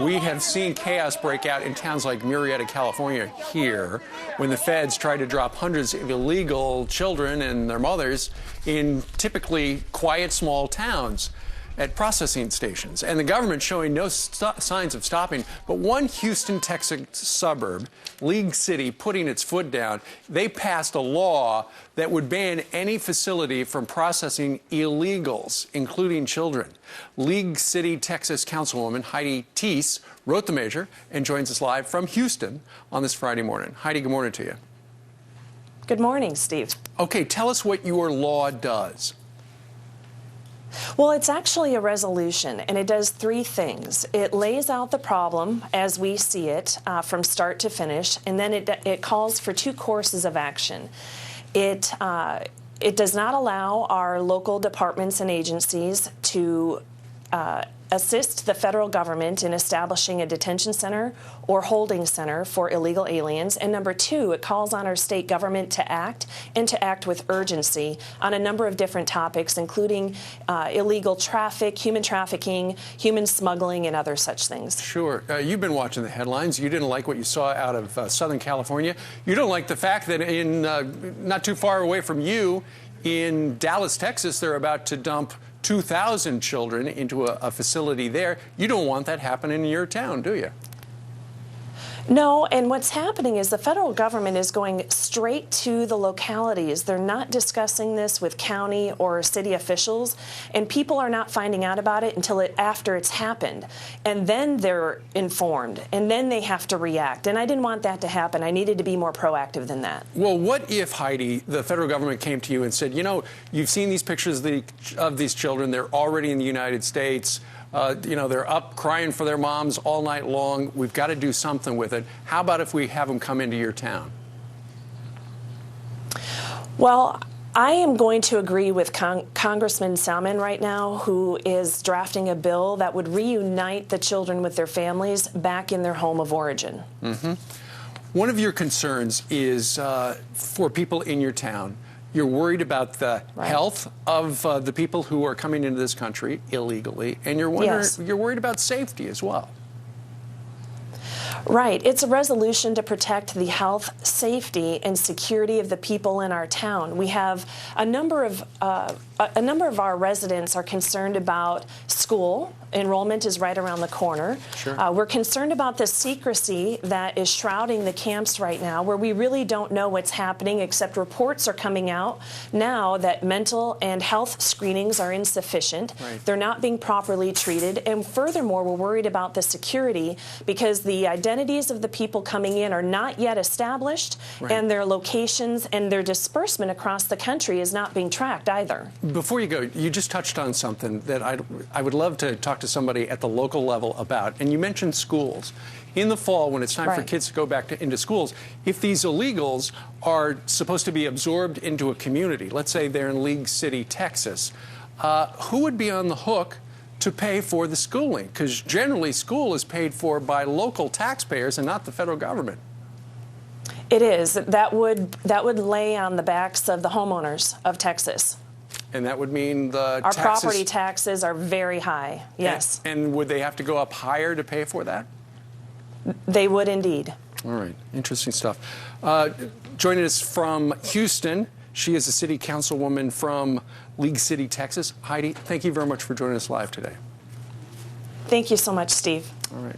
We have seen chaos break out in towns like Murrieta, California here when the feds tried to drop hundreds of illegal children and their mothers in typically quiet small towns at processing stations, and the government showing no signs of stopping. But one Houston, Texas suburb, League City, putting its foot down, they passed a law that would ban any facility from processing illegals, including children. League City, Texas Councilwoman Heidi Teese wrote the measure and joins us live from Houston on this Friday morning. Heidi, good morning to you. Good morning, Steve. Okay, tell us what your law does. Well, it's actually a resolution, and it does three things. It lays out the problem as we see it from start to finish, and then it calls for two courses of action. It does not allow our local departments and agencies to assist the federal government in establishing a detention center or holding center for illegal aliens. And number two, it calls on our state government to act, and to act with urgency on a number of different topics, including illegal human trafficking, human smuggling, and other such things. Sure. You've been watching the headlines. You didn't like what you saw out of Southern California. You don't like the fact that in not too far away from you, in Dallas, Texas, they're about to dump 2,000 children into a facility there. You don't want that happening in your town, do you? No, and what's happening is the federal government is going straight to the localities. They're not discussing this with county or city officials, and people are not finding out about it until after it's happened. And then they're informed, and then they have to react. And I didn't want that to happen. I needed to be more proactive than that. Well, what if, Heidi, the federal government came to you and said, you know, you've seen these pictures of these children. They're already in the United States. You know, they're up crying for their moms all night long. We've got to do something with it. How about if we have them come into your town? Well, I am going to agree with Congressman Salmon right now, who is drafting a bill that would reunite the children with their families back in their home of origin. Mm-hmm. One of your concerns is for people in your town. You're worried about the health of the people who are coming into this country illegally, and you're worried about safety as well. Right. It's a resolution to protect the health, safety, and security of the people in our town. We have a number of our residents are concerned about school. Enrollment is right around the corner. Sure. We're concerned about the secrecy that is shrouding the camps right now, where we really don't know what's happening, except reports are coming out now that mental and health screenings are insufficient. Right. They're not being properly treated. And furthermore, we're worried about the security because the identities of the people coming in are not yet established, and their locations and their disbursement across the country is not being tracked either. Before you go, you just touched on something that I would love to talk to somebody at the local level about, and you mentioned schools. In the fall, when it's time for kids to go back into schools, if these illegals are supposed to be absorbed into a community, let's say they're in League City, Texas, who would be on the hook to pay for the schooling? Because generally school is paid for by local taxpayers and not the federal government. It is. That would lay on the backs of the homeowners of Texas. And that would mean our property taxes are very high, yes. And would they have to go up higher to pay for that? They would indeed. All right, interesting stuff. Joining us from Houston, she is a city councilwoman from League City, Texas. Heidi, thank you very much for joining us live today. Thank you so much, Steve. All right.